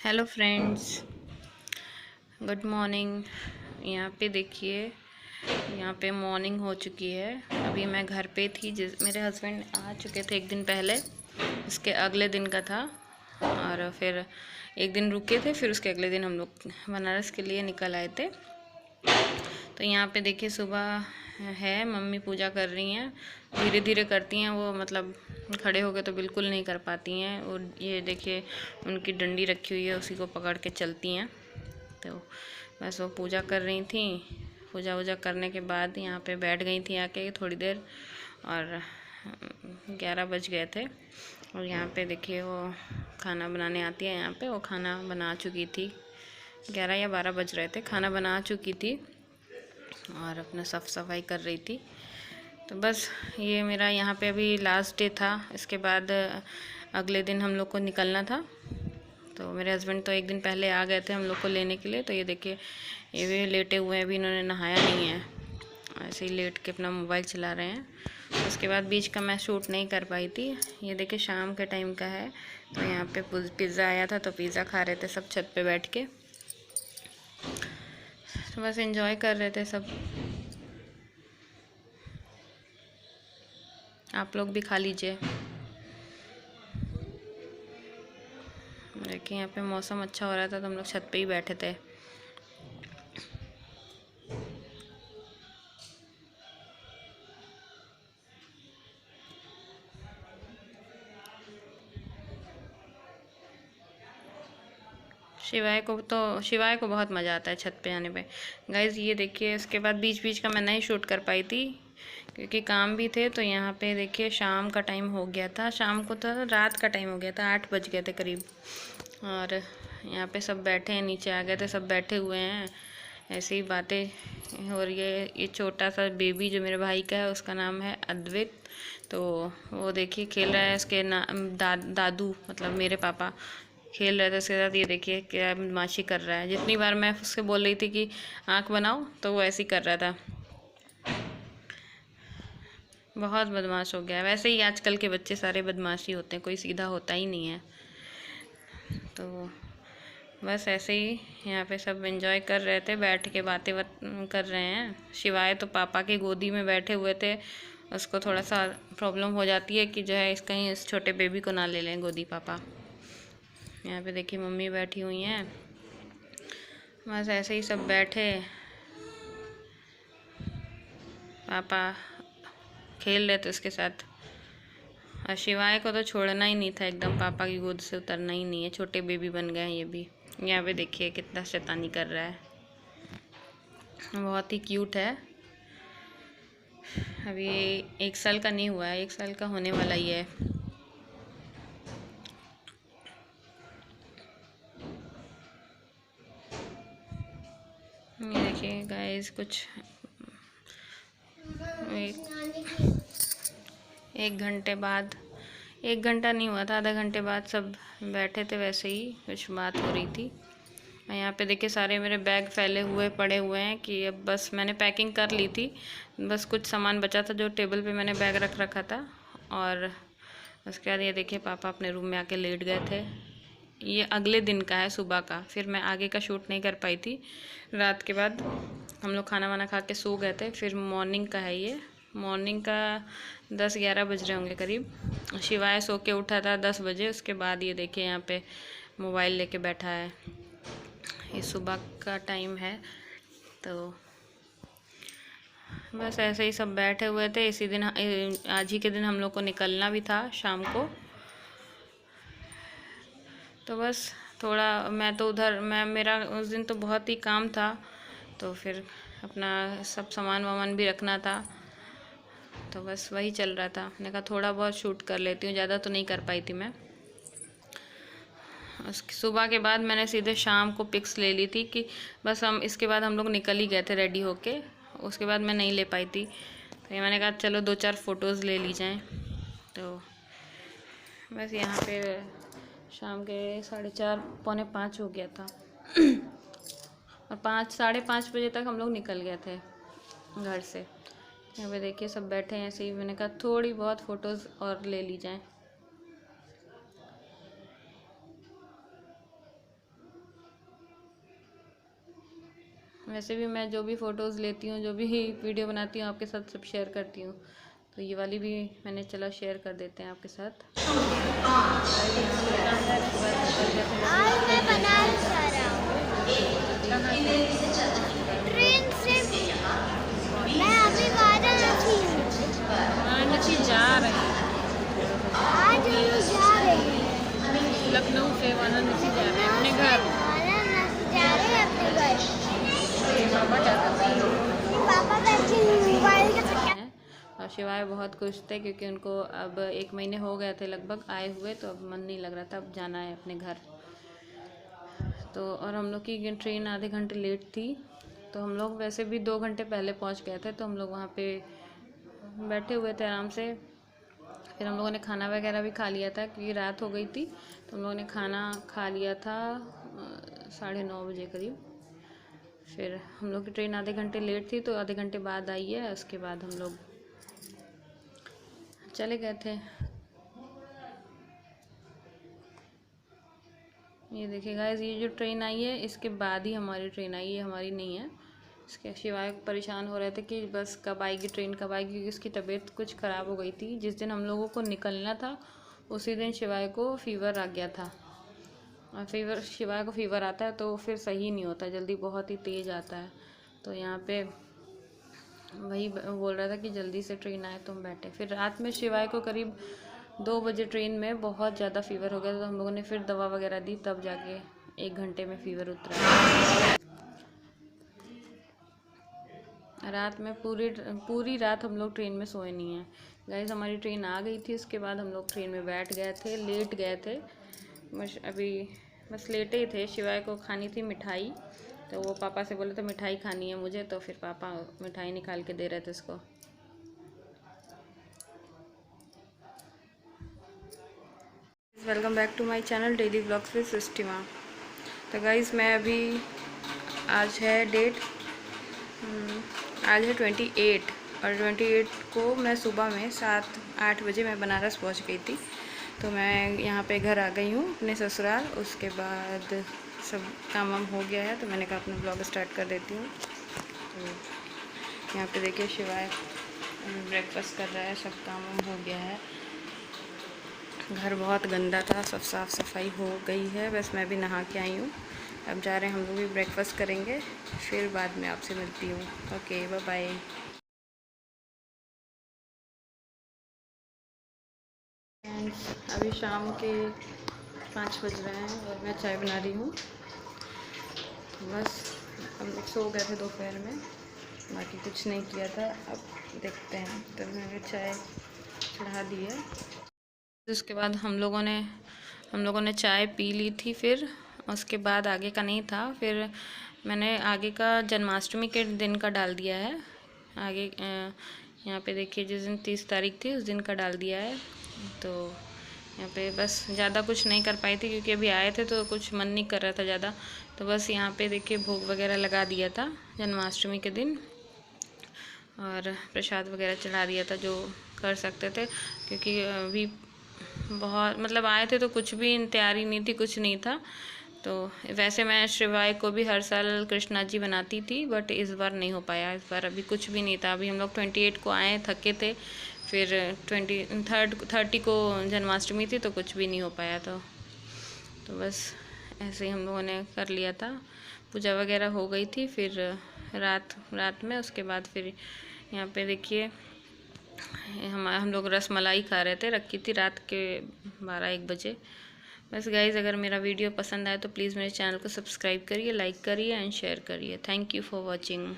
Hello friends, good morning. यहाँ पे देखिए, यहाँ पे मॉर्निंग हो चुकी है। अभी मैं घर पे थी, मेरे हस्बैंड आ चुके थे एक दिन पहले, इसके अगले दिन का था। और फिर एक दिन रुके थे, फिर उसके अगले दिन हम लोग बनारस के लिए निकल आए थे। तो यहाँ पे देखिए सुबह है, मम्मी पूजा कर रही हैं। धीरे धीरे करती हैं वो, मतलब खड़े होके तो बिल्कुल नहीं कर पाती हैं। और ये देखिए उनकी डंडी रखी हुई है, उसी को पकड़ के चलती हैं। तो बस वो पूजा कर रही थी। पूजा वूजा करने के बाद यहाँ पे बैठ गई थी आके थोड़ी देर, और 11 बज गए थे। और यहाँ पे देखिए वो खाना बनाने आती है। यहाँ पे वो खाना बना चुकी थी, 11 या 12 बज रहे थे, खाना बना चुकी थी और अपना साफ सफाई कर रही थी। तो बस ये मेरा यहाँ पे अभी लास्ट डे था। इसके बाद अगले दिन हम लोग को निकलना था। तो मेरे हस्बैंड तो एक दिन पहले आ गए थे हम लोग को लेने के लिए। तो ये देखिए ये भी लेटे हुए हैं, अभी इन्होंने नहाया नहीं है, ऐसे ही लेट के अपना मोबाइल चला रहे हैं। उसके बाद बीच का मैं शूट नहीं कर पाई थी। ये देखिए शाम के टाइम का है। तो यहाँ पे पिज़्ज़ा आया था, तो पिज़्ज़ा खा रहे थे सब छत पे बैठ के। तो बस एंजॉय कर रहे थे सब। आप लोग भी खा लीजिए। देखिए यहाँ पे मौसम अच्छा हो रहा था, तो हम लोग छत पे ही बैठे थे। शिवाय को बहुत मज़ा आता है छत पे आने पे। गाइज ये देखिए, इसके बाद बीच बीच का मैं नहीं शूट कर पाई थी क्योंकि काम भी थे। तो यहाँ पे देखिए शाम का टाइम हो गया था, शाम को तो रात का टाइम हो गया था, 8 बज गए थे करीब। और यहाँ पे सब बैठे हैं, नीचे आ गए थे, सब बैठे हुए हैं, ऐसे ही बातें हो रही है। ये छोटा सा बेबी जो मेरे भाई का है, उसका नाम है अद्वैत। तो वो देखिए खेल रहा है, उसके दादू मतलब मेरे पापा खेल रहे थे उसके साथ। ये देखिए क्या बदमाशी कर रहा है। जितनी बार मैं उससे बोल रही थी कि आँख बनाओ, तो वो ऐसे ही कर रहा था। बहुत बदमाश हो गया। वैसे ही आजकल के बच्चे सारे बदमाशी होते हैं, कोई सीधा होता ही नहीं है। तो बस ऐसे ही यहाँ पे सब एंजॉय कर रहे थे, बैठ के बातें कर रहे हैं। शिवाय तो पापा की गोदी में बैठे हुए थे। उसको थोड़ा सा प्रॉब्लम हो जाती है कि जो है कहीं इस छोटे बेबी को ना ले लें गोदी पापा। यहाँ पे देखिए मम्मी बैठी हुई हैं। बस ऐसे ही सब बैठे, पापा खेल रहे थे उसके साथ। और शिवाय को तो छोड़ना ही नहीं था, एकदम पापा की गोद से उतरना ही नहीं है। छोटे बेबी बन गए हैं ये भी। यहाँ पे देखिए कितना शैतानी कर रहा है, बहुत ही क्यूट है। अभी 1 साल का नहीं हुआ है, 1 साल का होने वाला ही है। ये देखिए गाइस, कुछ एक घंटे बाद, 1 घंटा नहीं हुआ था, आधा घंटे बाद सब बैठे थे, वैसे ही कुछ बात हो रही थी। और यहाँ पे देखिए सारे मेरे बैग फैले हुए पड़े हुए हैं कि अब बस मैंने पैकिंग कर ली थी। बस कुछ सामान बचा था जो टेबल पे मैंने बैग रख रखा था। और उसके बाद ये देखिए पापा अपने रूम में आके लेट गए थे। ये अगले दिन का है, सुबह का। फिर मैं आगे का शूट नहीं कर पाई थी। रात के बाद हम लोग खाना वाना खा के सो गए थे। फिर मॉर्निंग का है ये, मॉर्निंग का 10-11 बज रहे होंगे करीब। शिवाय सो के उठा था 10 बजे। उसके बाद ये देखिए यहाँ पे मोबाइल लेके बैठा है। ये सुबह का टाइम है। तो बस ऐसे ही सब बैठे हुए थे। इसी दिन आज ही के दिन हम लोग को निकलना भी था शाम को। तो बस थोड़ा मैं तो उधर, मेरा उस दिन तो बहुत ही काम था। तो फिर अपना सब सामान वामान भी रखना था। तो बस वही चल रहा था। मैंने कहा थोड़ा बहुत शूट कर लेती हूँ, ज़्यादा तो नहीं कर पाई थी मैं। उसके सुबह के बाद मैंने सीधे शाम को पिक्स ले ली थी कि बस हम इसके बाद हम लोग निकल ही गए थे रेडी होके। उसके बाद मैं नहीं ले पाई थी। तो ये मैंने कहा चलो 2-4 फ़ोटोज़ ले ली जाएँ। तो बस यहाँ पे शाम के 4:30 पौने 5 हो गया था। और 5 साढ़े 5 बजे तक हम लोग निकल गए थे घर से। यहाँ पे देखिए सब बैठे हैं ऐसे ही। मैंने कहा थोड़ी बहुत फ़ोटोज़ और ले ली जाएँ। वैसे भी मैं जो भी फ़ोटोज़ लेती हूँ, जो भी वीडियो बनाती हूँ, आपके साथ सब शेयर करती हूँ। तो ये वाली भी मैंने चला शेयर कर देते हैं आपके साथ। आज मैं बनारस जा रहा हूँ ट्रेन से। मैं अभी वाराणसी हूँ। वाराणसी जा रहे हैं, आज हम लोग जा रहे हैं लखनऊ से वाराणसी जा रहे हैं अपने घर। वाराणसी जा रहे हैं अपने घर। पापा क्या कर रहे हैं? पापा बैठे मोबाइल के चक्कर। और शिवाय बहुत खुश थे क्योंकि उनको अब 1 महीने हो गए थे लगभग आए हुए, तो अब मन नहीं लग रहा था, अब जाना है अपने घर। तो और हम लोग की ट्रेन आधे घंटे लेट थी, तो हम लोग वैसे भी 2 घंटे पहले पहुंच गए थे। तो हम लोग वहाँ पे बैठे हुए थे आराम से। फिर हम लोगों ने खाना वगैरह भी खा लिया था क्योंकि रात हो गई थी। तो हम लोगों ने खाना खा लिया था 9:30 बजे करीब। फिर हम लोग की ट्रेन आधे घंटे लेट थी, तो आधे घंटे बाद आई है। उसके बाद हम लोग चले गए थे। ये देखिए गाइस, ये जो ट्रेन आई है इसके बाद ही हमारी ट्रेन आई है, हमारी नहीं है। इसके शिवाय परेशान हो रहे थे कि बस कब आएगी ट्रेन, कब आएगी, क्योंकि उसकी तबीयत कुछ ख़राब हो गई थी। जिस दिन हम लोगों को निकलना था उसी दिन शिवाय को फ़ीवर आ गया था। और शिवाय को फ़ीवर आता है तो फिर सही नहीं होता जल्दी, बहुत ही तेज़ आता है। तो यहाँ पे वही बोल रहा था कि जल्दी से ट्रेन आए तो हम बैठे। फिर रात में शिवाय को करीब 2 बजे ट्रेन में बहुत ज़्यादा फ़ीवर हो गया, तो हम लोगों ने फिर दवा वगैरह दी, तब जाके 1 घंटे में फ़ीवर उतरा। रात में पूरी रात हम लोग ट्रेन में सोए नहीं हैं गाइस। हमारी ट्रेन आ गई थी, उसके बाद हम लोग ट्रेन में बैठ गए थे, लेट गए थे। अभी बस लेटे ही थे। शिवाय को खानी थी मिठाई, तो वो पापा से बोले थे मिठाई खानी है मुझे, तो फिर पापा मिठाई निकाल के दे रहे थे उसको। Welcome back to my channel daily vlogs with Srishtima. तो गाइस मैं अभी आज है 28 और 28 को मैं सुबह में 7-8 बजे मैं बनारस पहुंच गई थी। तो मैं यहाँ पे घर आ गई हूँ अपने ससुराल। उसके बाद सब काम वाम हो गया है, तो मैंने कहा अपना ब्लॉग स्टार्ट कर देती हूँ। तो यहाँ पे देखिए शिवाय ब्रेकफास्ट कर रहा है, सब काम वाम हो गया है। घर बहुत गंदा था, सब साफ़ सफाई हो गई है। बस मैं भी नहा के आई हूँ। अब जा रहे हैं हम लोग भी ब्रेकफास्ट करेंगे, फिर बाद में आपसे मिलती हूँ। Okay, bye bye. अभी शाम के 5 बज रहे हैं और मैं चाय बना रही हूँ। बस हम लोग सो गए थे दोपहर में, बाकी कुछ नहीं किया था। अब देखते हैं। तो मैंने चाय चढ़ा दी है। उसके बाद हम लोगों ने चाय पी ली थी। फिर उसके बाद आगे का नहीं था, फिर मैंने आगे का जन्माष्टमी के दिन का डाल दिया है। आगे यहाँ पे देखिए, जिस दिन 30 तारीख थी उस दिन का डाल दिया है। तो यहाँ पे बस ज़्यादा कुछ नहीं कर पाई थी क्योंकि अभी आए थे तो कुछ मन नहीं कर रहा था ज़्यादा। तो बस यहाँ पे देखिए भोग वगैरह लगा दिया था जन्माष्टमी के दिन, और प्रसाद वगैरह चढ़ा दिया था जो कर सकते थे, क्योंकि अभी बहुत मतलब आए थे तो कुछ भी तैयारी नहीं थी, कुछ नहीं था। तो वैसे मैं शिवाय को भी हर साल कृष्णा जी बनाती थी, बट इस बार नहीं हो पाया। इस बार अभी कुछ भी नहीं था। अभी हम लोग 28 को आए, थके थे। फिर 30 को जन्माष्टमी थी, तो कुछ भी नहीं हो पाया। तो बस ऐसे ही हम लोगों ने कर लिया था। पूजा वगैरह हो गई थी। फिर रात में उसके बाद फिर यहाँ पे देखिए हम लोग रस मलाई खा रहे थे, रखी थी रात के 12-1 बजे। बस गाइज़, अगर मेरा वीडियो पसंद आए तो प्लीज़ मेरे चैनल को सब्सक्राइब करिए, लाइक करिए एंड शेयर करिए। Thank you for watching.